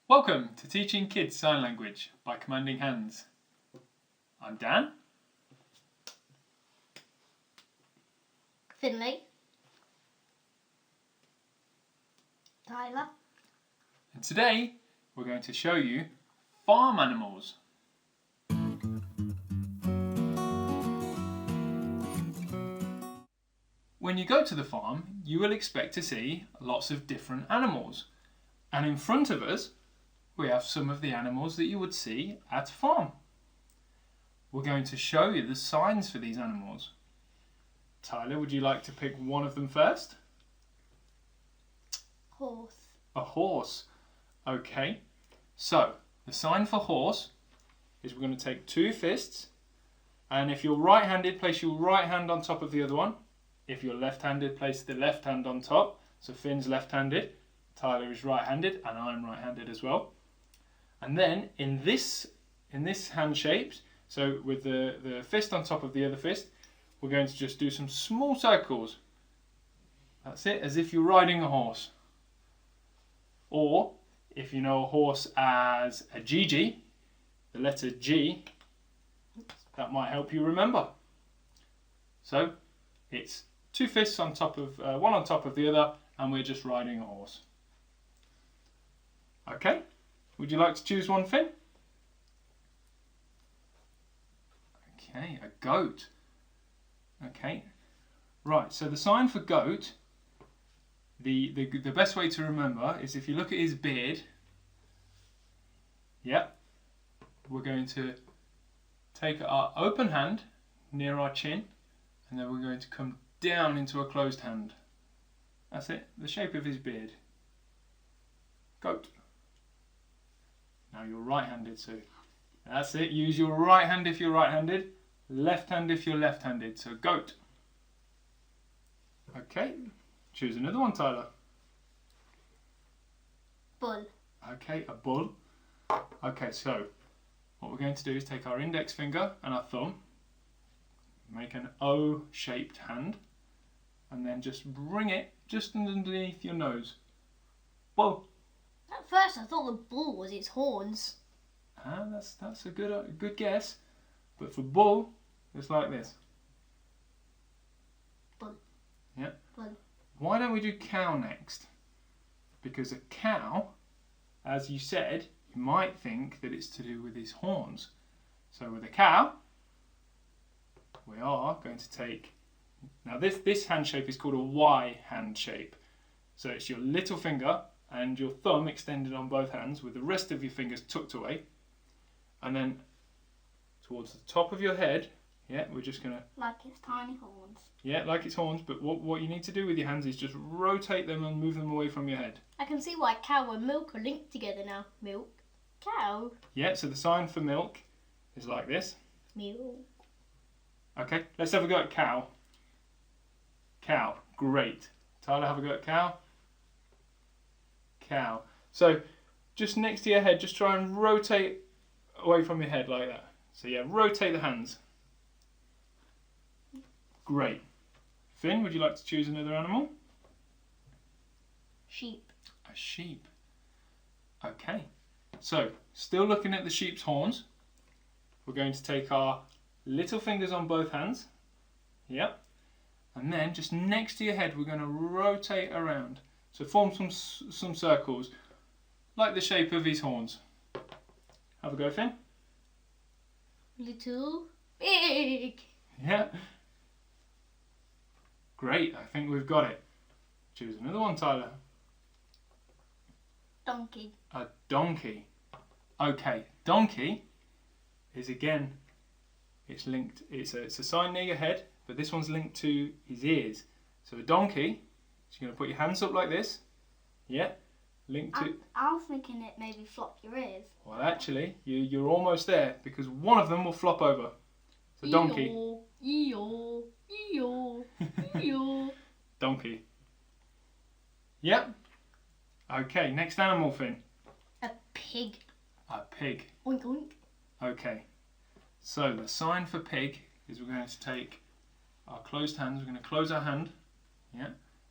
Welcome to Teaching Kids Sign Language by Commanding Hands. I'm Dan. Finlay. Tyler. And today we're going to show you farm animals. When you go to the farm, you will expect to see lots of different animals. And in front of us, we have some of the animals that you would see at a farm. We're going to show you the signs for these animals. Tyler, would you like to pick one of them first? Horse. A horse. Okay, so the sign for horse is we're going to take two fists, and if you're right-handed, place your right hand on top of the other one. If you're left-handed, place the left hand on top. So Finn's left-handed, Tyler is right-handed, and I'm right-handed as well. And then in this hand shapes, so with the fist on top of the other fist, we're going to just do some small circles. That's it, as if you're riding a horse. Or, if you know a horse as a GG, the letter G, that might help you remember. So, it's two fists on top of, one on top of the other, and we're just riding a horse. Okay, would you like to choose one, Finn? Okay, a goat. Okay, right, so the sign for goat, the best way to remember is if you look at his beard, yep, we're going to take our open hand near our chin, and then we're going to come down into a closed hand. That's it, the shape of his beard. Goat. Now you're right-handed, so that's it. Use your right hand if you're right-handed, left hand if you're left-handed, so goat. Okay, choose another one, Tyler. Bull. Okay, a bull. Okay, so what we're going to do is take our index finger and our thumb, make an O-shaped hand, and then just bring it just underneath your nose. Bull. At first I thought the bull was its horns. That's a good guess, but for bull, it's like this. Bull. Yeah. Bull. Why don't we do cow next? Because a cow, as you said, you might think that it's to do with his horns. So with a cow, we are going to take, now this hand shape is called a Y hand shape. So it's your little finger and your thumb extended on both hands with the rest of your fingers tucked away. And then towards the top of your head, yeah, we're just going to... Like its tiny horns. Yeah, like its horns, but what you need to do with your hands is just rotate them and move them away from your head. I can see why cow and milk are linked together now. Milk. Cow. Yeah, so the sign for milk is like this. Milk. Okay, let's have a go at cow. Cow, great. Tyler, have a go at cow. Cow. So just next to your head, just try and rotate away from your head like that. So yeah, rotate the hands. Great. Finn, would you like to choose another animal? Sheep. A sheep. Okay. So, still looking at the sheep's horns, we're going to take our little fingers on both hands. Yep. And then just next to your head, we're going to rotate around. So form some circles, like the shape of his horns. Have a go, Finn. Little. Big. Yeah. Great, I think we've got it. Choose another one, Tyler. Donkey. A donkey. Okay, donkey is again, it's linked, it's a sign near your head, but this one's linked to his ears. So a donkey, so you're going to put your hands up like this. Yeah, linked to... I was thinking it maybe flop your ears. Well, actually, you're almost there, because one of them will flop over. So donkey. Eeyore. Eeyore. Eeyore. Donkey. Yep. Okay, next animal, Finn. A pig. A pig. Oink oink. Okay. So the sign for pig is we're going to take our closed hands, we're going to close our hand, yeah,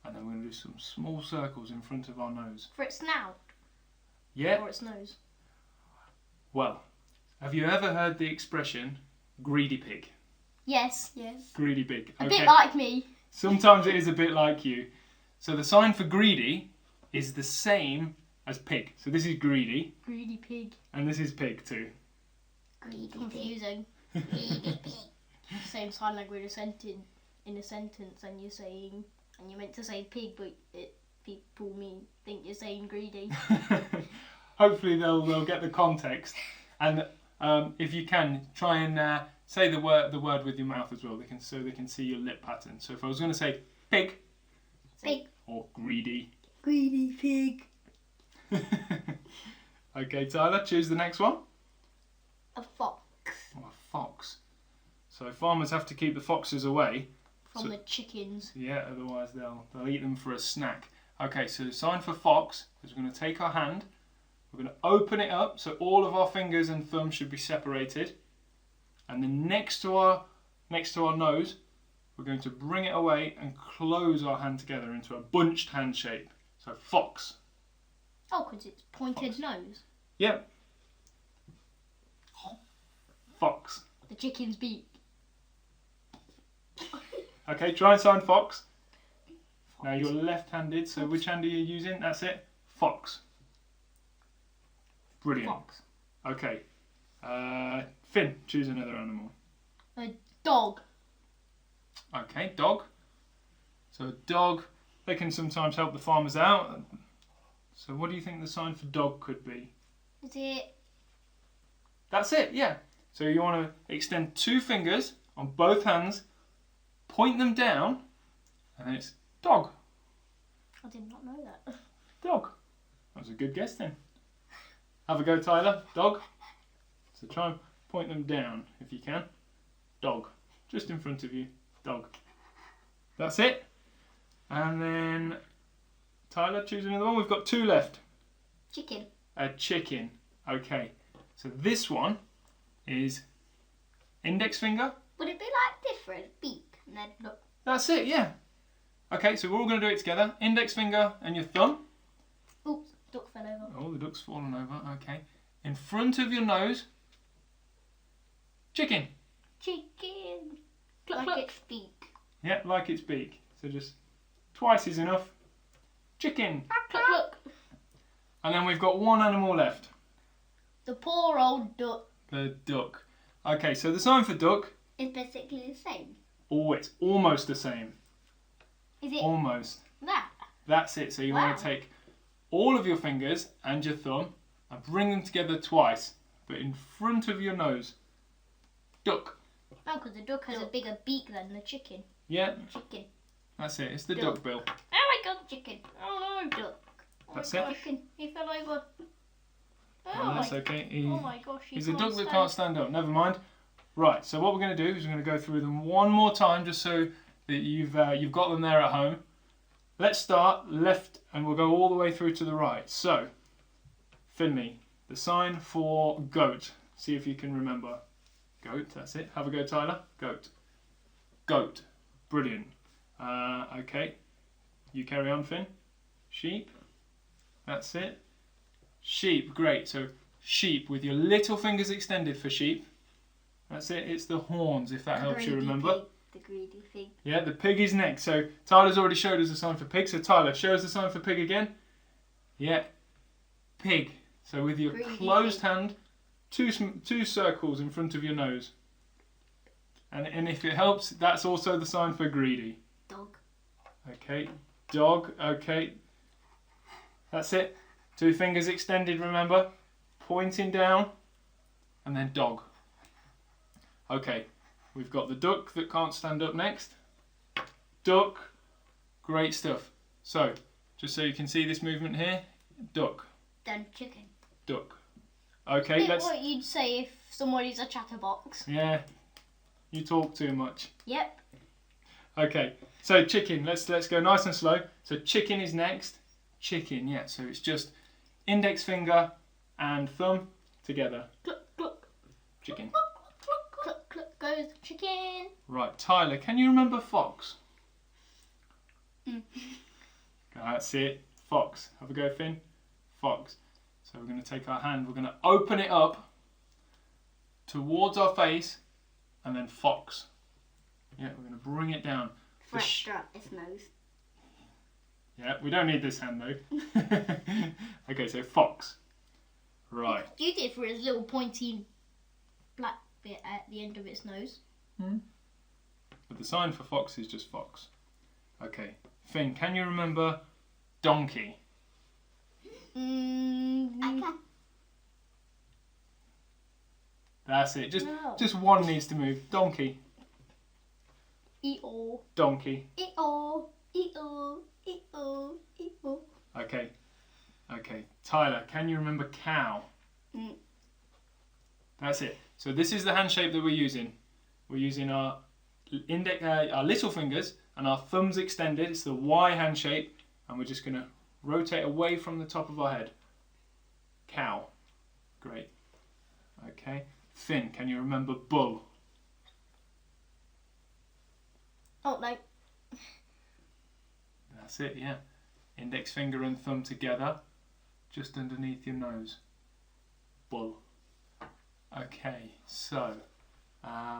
and then we're going to do some small circles in front of our nose. For its snout. Yeah. Or its nose. Well, have you ever heard the expression greedy pig? Yes. Greedy pig. A bit like me. Sometimes it is a bit like you. So the sign for greedy is the same as pig. So this is greedy. Greedy pig. And this is pig too. Greedy confusing. Greedy pig. Same sign language in a sentence, and you're meant to say pig, but people think you're saying greedy. Hopefully they'll get the context, and if you can try and say the word with your mouth as well. They can see your lip pattern. So if I was going to say pig, or greedy, pig. Okay, Tyler, choose the next one. A fox. Oh, a fox. So farmers have to keep the foxes away From the chickens. Yeah, otherwise they'll eat them for a snack. Okay, so the sign for fox is we're going to take our hand, we're going to open it up so all of our fingers and thumb should be separated, and then next to our nose we're going to bring it away and close our hand together into a bunched hand shape. So fox. Oh, because it's pointed nose. Yep. Fox. The chicken's beak. Okay, try and sound fox. Now you're left-handed, so which hand are you using? That's it. Fox. Brilliant. Fox. Okay. Finn, choose another animal. A dog. Okay, dog. So a dog, they can sometimes help the farmers out. So what do you think the sign for dog could be? Is it? That's it, yeah. So you want to extend 2 fingers on both hands, point them down, and then it's dog. I did not know that. Dog. That was a good guess then. Have a go, Tyler. Dog. So try and point them down if you can. Dog. Just in front of you. Dog. That's it. And then Tyler, choose another one. We've got 2 left. Chicken. A chicken. Okay. So this one is index finger. Would it be like different? Beak. And then look. That's it, yeah. Okay, so we're all going to do it together. Index finger and your thumb. Oops, duck fell over. Oh, the duck's fallen over. Okay. In front of your nose. Chicken. Chicken. Cluck, Like cluck. its beak. Yeah, like its beak. So just twice is enough. Chicken. Cluck, cluck. And then we've got one animal left. The poor old duck. The duck. Okay, so the sign for duck. It's basically the same. Oh, it's almost the same. Is it Almost. that? That's it. So you want to take all of your fingers and your thumb and bring them together twice, but in front of your nose. Duck. Oh, because the duck has a bigger beak than the chicken. Yeah, Chicken. that's it. It's the Duck. duck bill. Oh my god, chicken. Oh no, duck. Oh That's my it. gosh, he fell over. Oh, Oh, that's my, okay. oh my gosh, He's a duck that can't stand up. Never mind. Right. So what we're going to do is we're going to go through them one more time, just so that you've got them there at home. Let's start left, and we'll go all the way through to the right. So, Finlay, the sign for goat. See if you can remember. Goat. That's it. Have a go, Tyler. Goat. Goat. Brilliant. Okay. You carry on, Finn. Sheep. That's it. Sheep. Great. So sheep with your little fingers extended for sheep. That's it. It's the horns, if that helps you remember. Pig. The greedy pig. Yeah, the pig is next. So Tyler's already showed us the sign for pig. So Tyler, show us the sign for pig again. Yeah. Pig. So with your Greedy closed pig. hand, two circles in front of your nose. And if it helps, that's also the sign for greedy. Dog. Okay. Dog. Okay. That's it. 2 fingers extended, remember? Pointing down. And then dog. Okay. We've got the duck that can't stand up next. Duck. Great stuff. So, just so you can see this movement here. Duck. Then chicken. Duck. Okay, Bit let's... what you'd say if somebody's a chatterbox. Yeah. You talk too much. Yep. Okay, so chicken. Let's go nice and slow. So chicken is next. Chicken, yeah. So it's just index finger and thumb together. Cluck, cluck. Chicken. Cluck, cluck goes the chicken. Right, Tyler, can you remember fox? Mm. That's it. Fox. Have a go, Finn. Fox. So we're going to take our hand, we're going to open it up towards our face, and then fox. Yeah, we're going to bring it down. Fresh up its nose. Yeah, we don't need this hand though. Okay, so fox. Right. You did for its little pointy black bit at the end of its nose. But the sign for fox is just fox. Okay. Finn, can you remember donkey? I can. That's it. No. Just one needs to move. Donkey. E-O. Donkey. E-O, E-O, E-O, E-O. Okay. Okay. Tyler, can you remember cow? That's it. So this is the hand shape that we're using. We're using our our little fingers and our thumbs extended. It's the Y hand shape, and we're just going to rotate away from the top of our head. Cow. Great. Okay. Finn, can you remember bull? Oh, no. That's it, yeah. Index finger and thumb together, just underneath your nose. Bull. Okay, so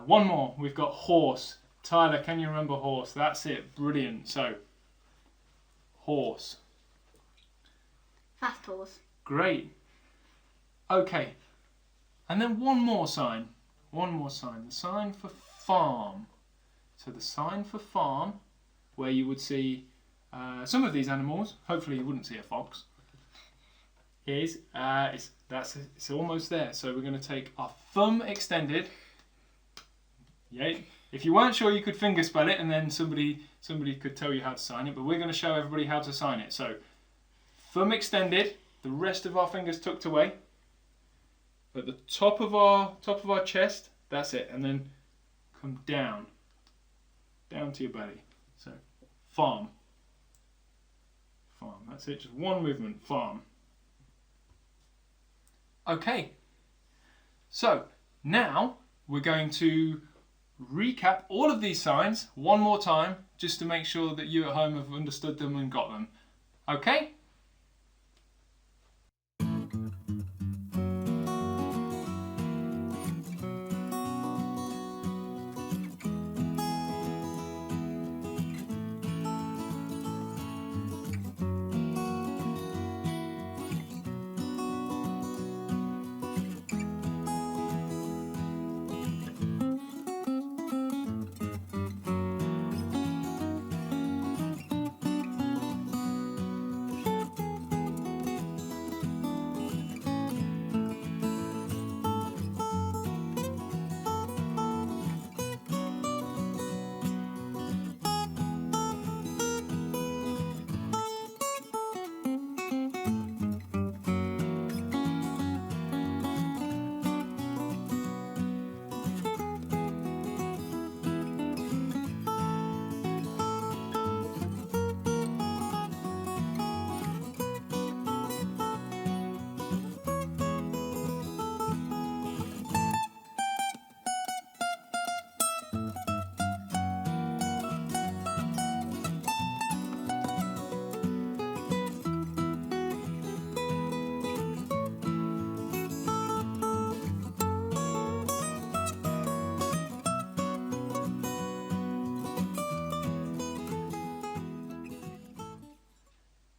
one more. We've got horse. Tyler, can you remember horse? That's it. Brilliant. So, horse. Fast horse. Great. Okay. And then one more sign. One more sign. The sign for farm. So the sign for farm, where you would see some of these animals, hopefully you wouldn't see a fox, is it's almost there. So we're going to take our thumb extended. Yay. If you weren't sure, you could finger spell it, and then somebody could tell you how to sign it. But we're going to show everybody how to sign it. So thumb extended, the rest of our fingers tucked away. At the top of our chest, that's it, and then come down to your belly. So farm. That's it, just one movement. Farm. Okay. So now we're going to recap all of these signs one more time, just to make sure that you at home have understood them and got them. Okay?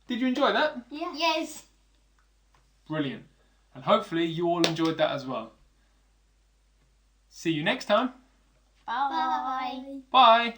Did you enjoy that? Yeah. Yes. Brilliant. And hopefully you all enjoyed that as well. See you next time. Bye. Bye.